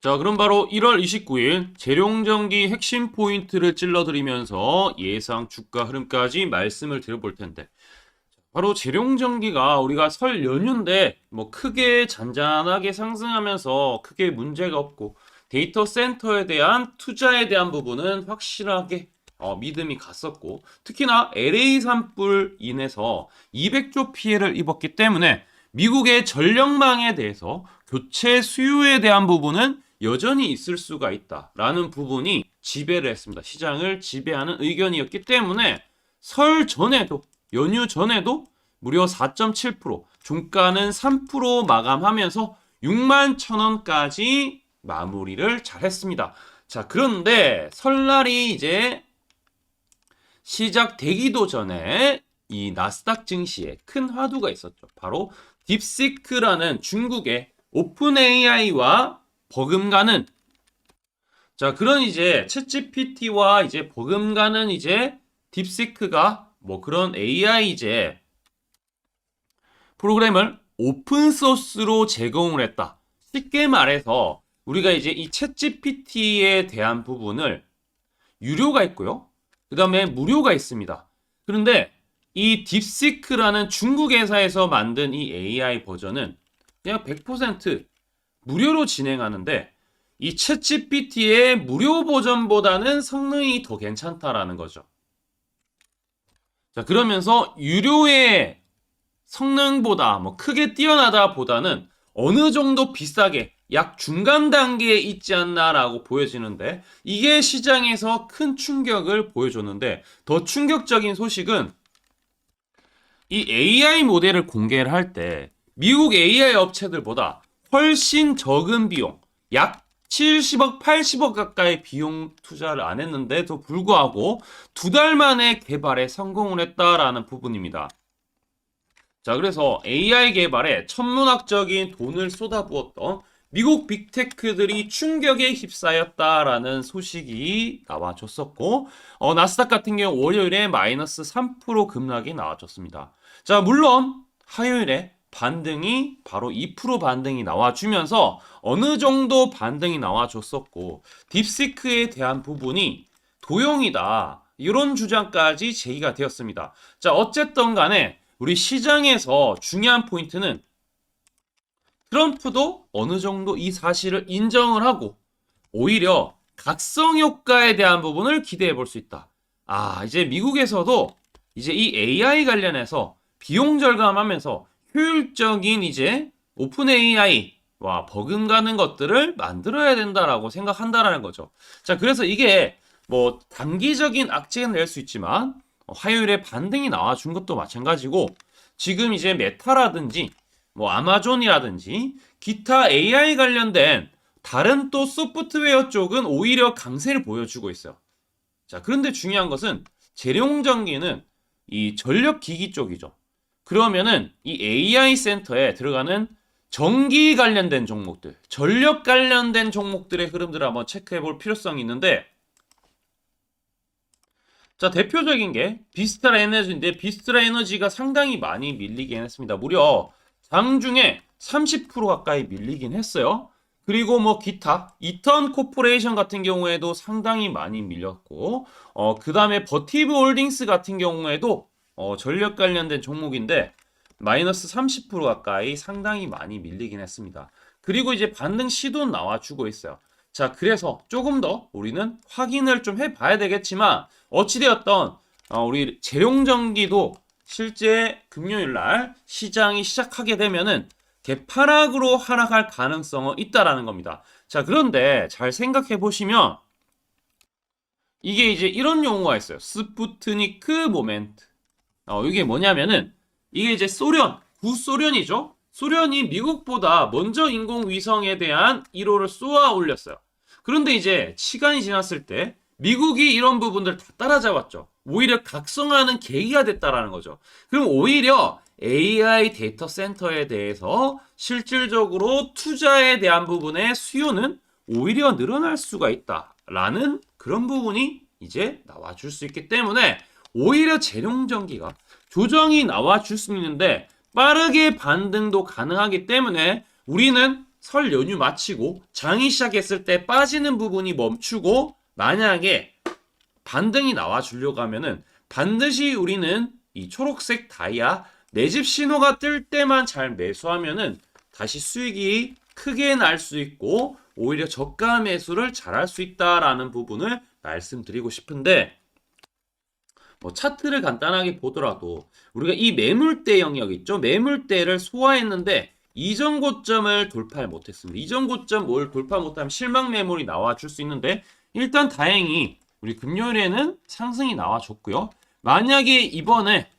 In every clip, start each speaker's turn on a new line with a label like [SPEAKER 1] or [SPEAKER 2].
[SPEAKER 1] 자, 그럼 바로 1월 29일 재룡정기 핵심 포인트를 찔러드리면서 예상 주가 흐름까지 말씀을 드려볼 텐데, 바로 재룡정기가 우리가 설 연휴인데 뭐 크게 잔잔하게 상승하면서 크게 문제가 없고 데이터 센터에 대한 투자에 대한 부분은 확실하게 믿음이 갔었고, 특히나 LA 산불 인해서 200조 피해를 입었기 때문에 미국의 전력망에 대해서 교체 수요에 대한 부분은 여전히 있을 수가 있다라는 부분이 지배를 했습니다. 시장을 지배하는 의견이었기 때문에 설 전에도, 연휴 전에도 무려 4.7%, 종가는 3% 마감하면서 6만 1,000원까지 마무리를 잘 했습니다. 자, 그런데 설날이 이제 시작되기도 전에 이 나스닥 증시에 큰 화두가 있었죠. 바로 딥시크라는 중국의 오픈 AI와 버금가는, 자, 그런 이제 챗GPT와 이제 버금가는 이제 딥시크가 뭐 그런 AI 이제 프로그램을 오픈소스로 제공을 했다. 쉽게 말해서 우리가 이제 이 챗GPT에 대한 부분을 유료가 있고요. 그 다음에 무료가 있습니다. 그런데 이 딥시크라는 중국 회사에서 만든 이 AI 버전은 그냥 100% 무료로 진행하는데, 이 챗GPT의 무료 버전보다는 성능이 더 괜찮다라는 거죠. 자, 그러면서 유료의 성능보다 뭐 크게 뛰어나다 보다는 어느 정도 비싸게 약 중간 단계에 있지 않나라고 보여지는데, 이게 시장에서 큰 충격을 보여줬는데, 더 충격적인 소식은 이 AI 모델을 공개를 할 때 미국 AI 업체들보다 훨씬 적은 비용, 약 70억, 80억 가까이 비용 투자를 안 했는데도 불구하고 2달 만에 개발에 성공을 했다라는 부분입니다. 자, 그래서 AI 개발에 천문학적인 돈을 쏟아부었던 미국 빅테크들이 충격에 휩싸였다라는 소식이 나와줬었고, 나스닥 같은 경우 월요일에 마이너스 3% 급락이 나와줬습니다. 자, 물론 화요일에 반등이 바로 2% 반등이 나와주면서 어느 정도 반등이 나와줬었고, 딥시크에 대한 부분이 도용이다, 이런 주장까지 제기가 되었습니다. 자, 어쨌든 간에 우리 시장에서 중요한 포인트는 트럼프도 어느 정도 이 사실을 인정을 하고 오히려 각성 효과에 대한 부분을 기대해 볼 수 있다. 아, 이제 미국에서도 이제 이 AI 관련해서 비용 절감하면서 효율적인 이제 오픈 AI와 버금가는 것들을 만들어야 된다라고 생각한다라는 거죠. 자, 그래서 이게 뭐 단기적인 악재는 낼 수 있지만 화요일에 반등이 나와준 것도 마찬가지고, 지금 이제 메타라든지 뭐 아마존이라든지 기타 AI 관련된 다른 또 소프트웨어 쪽은 오히려 강세를 보여주고 있어요. 자, 그런데 중요한 것은 재룡전기는 이 전력기기 쪽이죠. 그러면은 이 AI 센터에 들어가는 전기 관련된 종목들, 전력 관련된 종목들의 흐름들을 한번 체크해 볼 필요성이 있는데, 자, 대표적인 게 비스트라 에너지인데, 비스트라 에너지가 상당히 많이 밀리긴 했습니다. 무려 장중에 30% 가까이 밀리긴 했어요. 그리고 뭐 기타 이턴 코퍼레이션 같은 경우에도 상당히 많이 밀렸고, 그 다음에 버티브 홀딩스 같은 경우에도 전력 관련된 종목인데 마이너스 30% 가까이 상당히 많이 밀리긴 했습니다. 그리고 이제 반등 시도 나와주고 있어요. 자, 그래서 조금 더 우리는 확인을 좀 해봐야 되겠지만, 어찌되었던 우리 재룡전기도 실제 금요일날 시장이 시작하게 되면은 개파락으로 하락할 가능성은 있다라는 겁니다. 자, 그런데 잘 생각해 보시면 이게 이제 이런 용어가 있어요. 스푸트니크 모멘트. 이게 뭐냐면은 이게 이제 소련, 구소련이죠. 소련이 미국보다 먼저 인공위성에 대한 1호를 쏘아 올렸어요. 그런데 이제 시간이 지났을 때 미국이 이런 부분들 다 따라잡았죠. 오히려 각성하는 계기가 됐다라는 거죠. 그럼 오히려 AI 데이터 센터에 대해서 실질적으로 투자에 대한 부분의 수요는 오히려 늘어날 수가 있다라는 그런 부분이 이제 나와줄 수 있기 때문에 오히려 재룡전기가 조정이 나와줄 수 있는데 빠르게 반등도 가능하기 때문에 우리는 설 연휴 마치고 장이 시작했을 때 빠지는 부분이 멈추고 만약에 반등이 나와 주려고 하면은 반드시 우리는 이 초록색 다이아 매집 신호가 뜰 때만 잘 매수하면은 다시 수익이 크게 날 수 있고 오히려 저가 매수를 잘할 수 있다라는 부분을 말씀드리고 싶은데 뭐 차트를 간단하게 보더라도 우리가 이 매물대 영역 있죠? 매물대를 소화했는데 이전 고점을 돌파 못했습니다. 이전 고점 뭘 돌파 못하면 실망 매물이 나와줄 수 있는데 일단 다행히 우리 금요일에는 상승이 나와줬고요. 만약에 이번에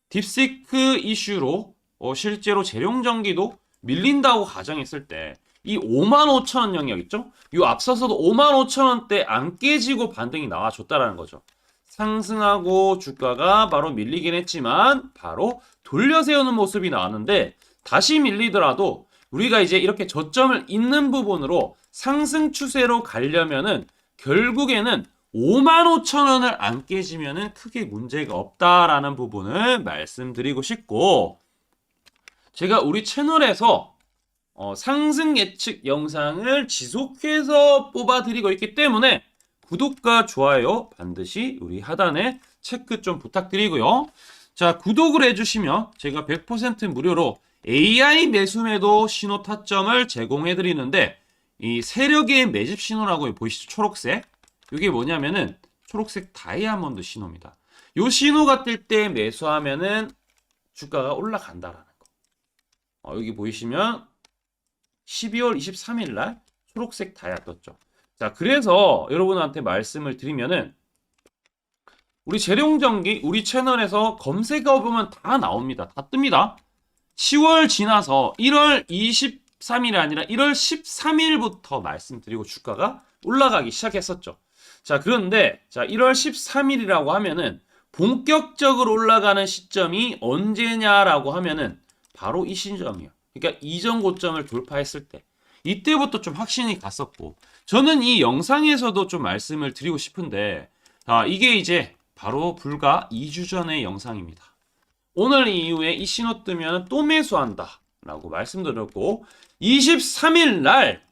[SPEAKER 1] 딥시크 이슈로 실제로 재룡전기도 밀린다고 가정했을 때 이 55,000원 영역 있죠? 이 앞서서도 55,000원대 안 깨지고 반등이 나와줬다라는 거죠. 상승하고 주가가 바로 밀리긴 했지만 바로 돌려 세우는 모습이 나왔는데 다시 밀리더라도 우리가 이제 이렇게 저점을 잇는 부분으로 상승 추세로 가려면은 결국에는 55,000원을 안 깨지면은 크게 문제가 없다라는 부분을 말씀드리고 싶고 제가 우리 채널에서 상승 예측 영상을 지속해서 뽑아드리고 있기 때문에 구독과 좋아요 반드시 우리 하단에 체크 좀 부탁드리고요. 자, 구독을 해주시면 제가 100% 무료로 AI 매수매도 신호 타점을 제공해 드리는데 이 세력의 매집 신호라고 보이시죠? 초록색. 이게 뭐냐면은 초록색 다이아몬드 신호입니다. 이 신호가 뜰 때 매수하면은 주가가 올라간다라는 거. 여기 보이시면 12월 23일 날 초록색 다이아 떴죠. 자, 그래서 여러분한테 말씀을 드리면은 우리 재룡전기 우리 채널에서 검색해 보면 다 나옵니다. 다 뜹니다. 10월 지나서 1월 23일이 아니라 1월 13일부터 말씀드리고 주가가 올라가기 시작했었죠. 자, 그런데 자, 1월 13일이라고 하면은 본격적으로 올라가는 시점이 언제냐라고 하면은 바로 이 시점이에요. 그러니까 이전 고점을 돌파했을 때 이때부터 좀 확신이 갔었고 저는 이 영상에서도 좀 말씀을 드리고 싶은데 이게 이제 바로 불과 2주 전의 영상입니다. 오늘 이후에 이 신호 뜨면 또 매수한다 라고 말씀드렸고 23일 날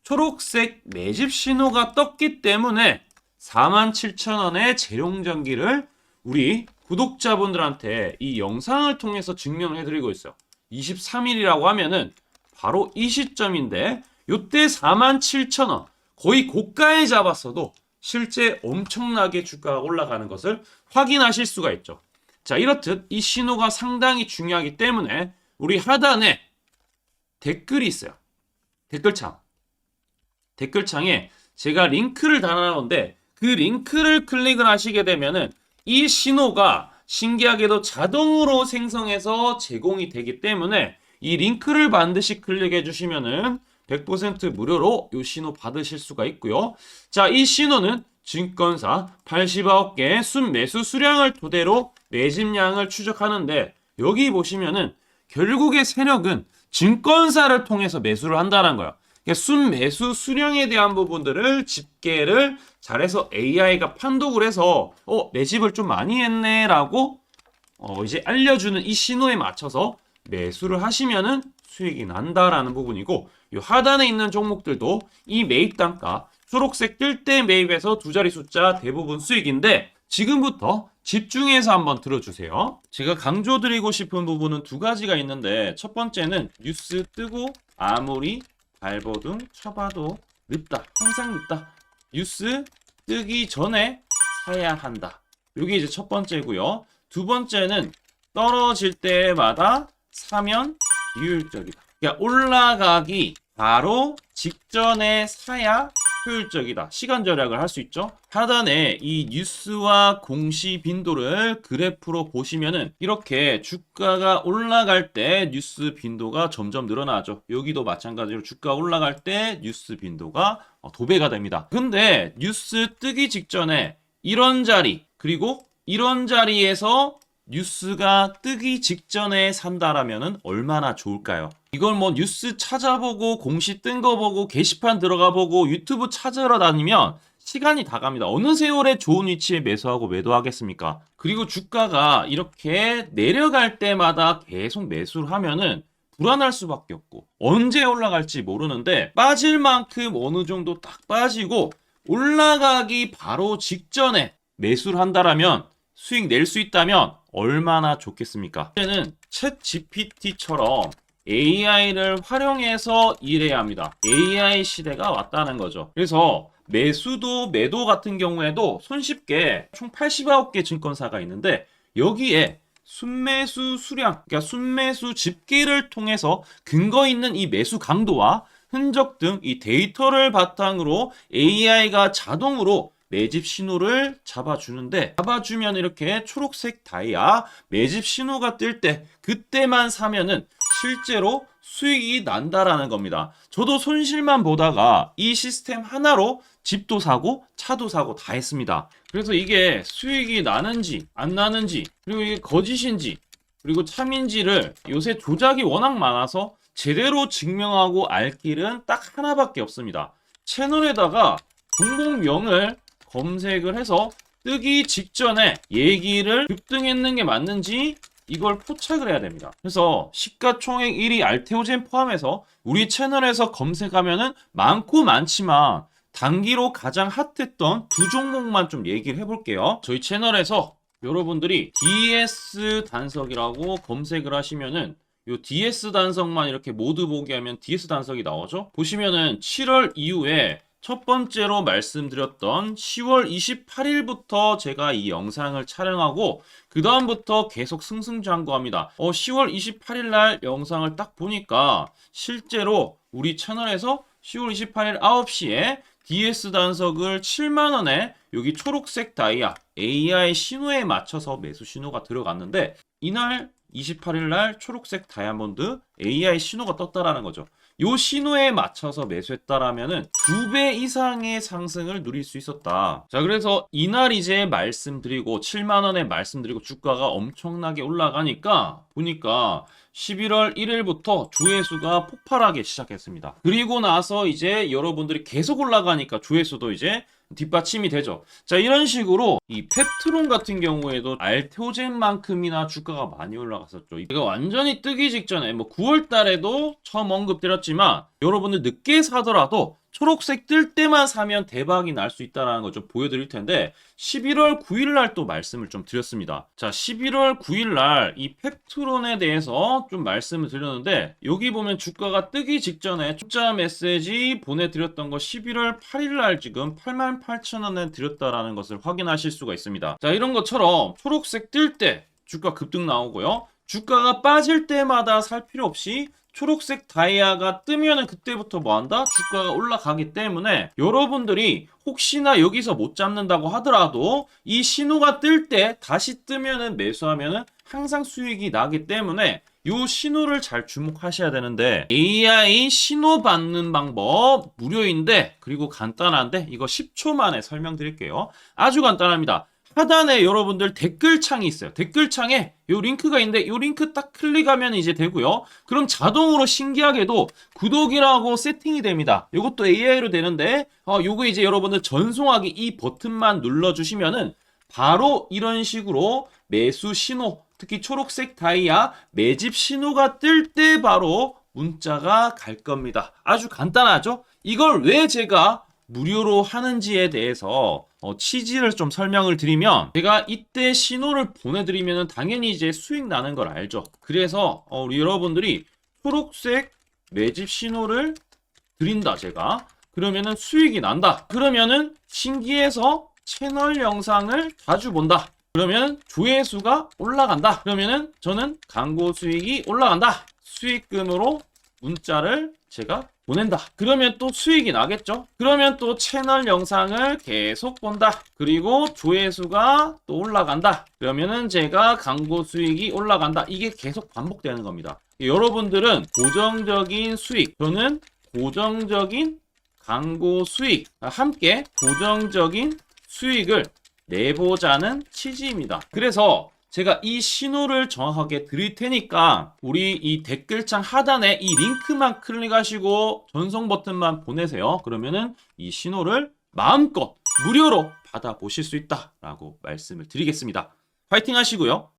[SPEAKER 1] 초록색 매집 신호가 떴기 때문에 47,000원의 재룡전기를 우리 구독자분들한테 이 영상을 통해서 증명을 해드리고 있어요. 23일이라고 하면은 바로 이 시점인데 이때 47,000원 거의 고가에 잡았어도 실제 엄청나게 주가가 올라가는 것을 확인하실 수가 있죠. 자, 이렇듯 이 신호가 상당히 중요하기 때문에 우리 하단에 댓글이 있어요. 댓글창에 제가 링크를 달아놨는데 그 링크를 클릭을 하시게 되면은 이 신호가 신기하게도 자동으로 생성해서 제공이 되기 때문에 이 링크를 반드시 클릭해 주시면은 100% 무료로 이 신호 받으실 수가 있고요. 자, 이 신호는 증권사 89개 순매수 수량을 토대로 매집량을 추적하는데 여기 보시면은 결국에 세력은 증권사를 통해서 매수를 한다는 거예요. 그러니까 순매수 수량에 대한 부분들을 집계를 잘해서 AI가 판독을 해서 매집을 좀 많이 했네라고 이제 알려주는 이 신호에 맞춰서 매수를 하시면은 수익이 난다라는 부분이고 이 하단에 있는 종목들도 이 매입 단가 초록색 뜰 때 매입해서 두 자리 숫자 대부분 수익인데 지금부터 집중해서 한번 들어주세요. 제가 강조드리고 싶은 부분은 두 가지가 있는데 첫 번째는 뉴스 뜨고 아무리 발버둥 쳐봐도 늦다. 항상 늦다. 뉴스 뜨기 전에 사야 한다. 이게 이제 첫 번째고요. 두 번째는 떨어질 때마다 사면 비효율적이다. 그러니까 올라가기 바로 직전에 사야 효율적이다. 시간 절약을 할 수 있죠. 하단에 이 뉴스와 공시 빈도를 그래프로 보시면은 이렇게 주가가 올라갈 때 뉴스 빈도가 점점 늘어나죠. 여기도 마찬가지로 주가 올라갈 때 뉴스 빈도가 도배가 됩니다. 근데 뉴스 뜨기 직전에 이런 자리 그리고 이런 자리에서 뉴스가 뜨기 직전에 산다라면은 얼마나 좋을까요? 이걸 뭐 뉴스 찾아보고 공시 뜬 거 보고 게시판 들어가 보고 유튜브 찾으러 다니면 시간이 다 갑니다. 어느 세월에 좋은 위치에 매수하고 매도하겠습니까? 그리고 주가가 이렇게 내려갈 때마다 계속 매수를 하면은 불안할 수밖에 없고 언제 올라갈지 모르는데 빠질 만큼 어느 정도 딱 빠지고 올라가기 바로 직전에 매수를 한다라면 수익 낼 수 있다면 얼마나 좋겠습니까? 이제는 챗 GPT처럼 AI를 활용해서 일해야 합니다. AI 시대가 왔다는 거죠. 그래서 매수도 매도 같은 경우에도 손쉽게 총 89개 증권사가 있는데 여기에 순매수 수량, 그러니까 순매수 집계를 통해서 근거 있는 이 매수 강도와 흔적 등 이 데이터를 바탕으로 AI가 자동으로 매집 신호를 잡아주면 이렇게 초록색 다이아 매집 신호가 뜰 때 그때만 사면은 실제로 수익이 난다라는 겁니다. 저도 손실만 보다가 이 시스템 하나로 집도 사고 차도 사고 다 했습니다. 그래서 이게 수익이 나는지 안 나는지 그리고 이게 거짓인지 그리고 참인지를 요새 조작이 워낙 많아서 제대로 증명하고 알 길은 딱 하나밖에 없습니다. 채널에다가 종목명을 검색을 해서 뜨기 직전에 얘기를 급등했는 게 맞는지 이걸 포착을 해야 됩니다. 그래서 시가총액 1위 알테오젠 포함해서 우리 채널에서 검색하면은 많고 많지만 단기로 가장 핫했던 두 종목만 좀 얘기를 해볼게요. 저희 채널에서 여러분들이 DS 단석이라고 검색을 하시면은 요 DS 단석만 이렇게 모두 보게 하면 DS 단석이 나오죠. 보시면은 7월 이후에 첫 번째로 말씀드렸던 10월 28일부터 제가 이 영상을 촬영하고 그 다음부터 계속 승승장구합니다. 10월 28일 날 영상을 딱 보니까 실제로 우리 채널에서 10월 28일 9시에 DS 단석을 7만원에 여기 초록색 다이아 AI 신호에 맞춰서 매수 신호가 들어갔는데 이날 28일 날 초록색 다이아몬드 AI 신호가 떴다라는 거죠. 요 신호에 맞춰서 매수했다라면은 2배 이상의 상승을 누릴 수 있었다. 자, 그래서 이날 이제 말씀드리고 7만원에 말씀드리고 주가가 엄청나게 올라가니까 보니까 11월 1일부터 조회수가 폭발하기 시작했습니다. 그리고 나서 이제 여러분들이 계속 올라가니까 조회수도 이제 뒷받침이 되죠. 자, 이런 식으로 이 펩트론 같은 경우에도 알테오젠만큼이나 주가가 많이 올라갔었죠. 이거 완전히 뜨기 직전에 뭐 9월 달에도 처음 언급드렸지만 여러분들 늦게 사더라도 초록색 뜰 때만 사면 대박이 날 수 있다는 걸 좀 보여드릴 텐데 11월 9일 날 또 말씀을 좀 드렸습니다. 자, 11월 9일 날 이 펩트론에 대해서 좀 말씀을 드렸는데 여기 보면 주가가 뜨기 직전에 투자 메시지 보내드렸던 거 11월 8일 날 지금 88,000원에 드렸다라는 것을 확인하실 수가 있습니다. 자, 이런 것처럼 초록색 뜰 때 주가 급등 나오고요. 주가가 빠질 때마다 살 필요 없이 초록색 다이아가 뜨면은 그때부터 뭐한다? 주가가 올라가기 때문에 여러분들이 혹시나 여기서 못 잡는다고 하더라도 이 신호가 뜰 때 다시 뜨면은 매수하면은 항상 수익이 나기 때문에 이 신호를 잘 주목하셔야 되는데 AI 신호 받는 방법 무료인데 그리고 간단한데 이거 10초 만에 설명드릴게요. 아주 간단합니다. 하단에 여러분들 댓글창이 있어요. 댓글창에 요 링크가 있는데 요 링크 딱 클릭하면 이제 되고요. 그럼 자동으로 신기하게도 구독이라고 세팅이 됩니다. 요것도 AI로 되는데 요거 이제 여러분들 전송하기 이 버튼만 눌러주시면은 바로 이런 식으로 매수 신호 특히 초록색 다이아 매집 신호가 뜰 때 바로 문자가 갈 겁니다. 아주 간단하죠? 이걸 왜 제가 무료로 하는지에 대해서 취지를 좀 설명을 드리면 제가 이때 신호를 보내드리면 당연히 이제 수익 나는 걸 알죠. 그래서 우리 여러분들이 초록색 매집 신호를 드린다 제가 그러면은 수익이 난다. 그러면은 신기해서 채널 영상을 자주 본다. 그러면 조회수가 올라간다. 그러면은 저는 광고 수익이 올라간다. 수익금으로 문자를 제가 보낸다. 그러면 또 수익이 나겠죠? 그러면 또 채널 영상을 계속 본다. 그리고 조회수가 또 올라간다. 그러면은 제가 광고 수익이 올라간다. 이게 계속 반복되는 겁니다. 여러분들은 고정적인 수익, 저는 고정적인 광고 수익, 함께 고정적인 수익을 내보자는 취지입니다. 그래서 제가 이 신호를 정확하게 드릴 테니까 우리 이 댓글창 하단에 이 링크만 클릭하시고 전송 버튼만 보내세요. 그러면은 이 신호를 마음껏 무료로 받아보실 수 있다라고 말씀을 드리겠습니다. 파이팅 하시고요.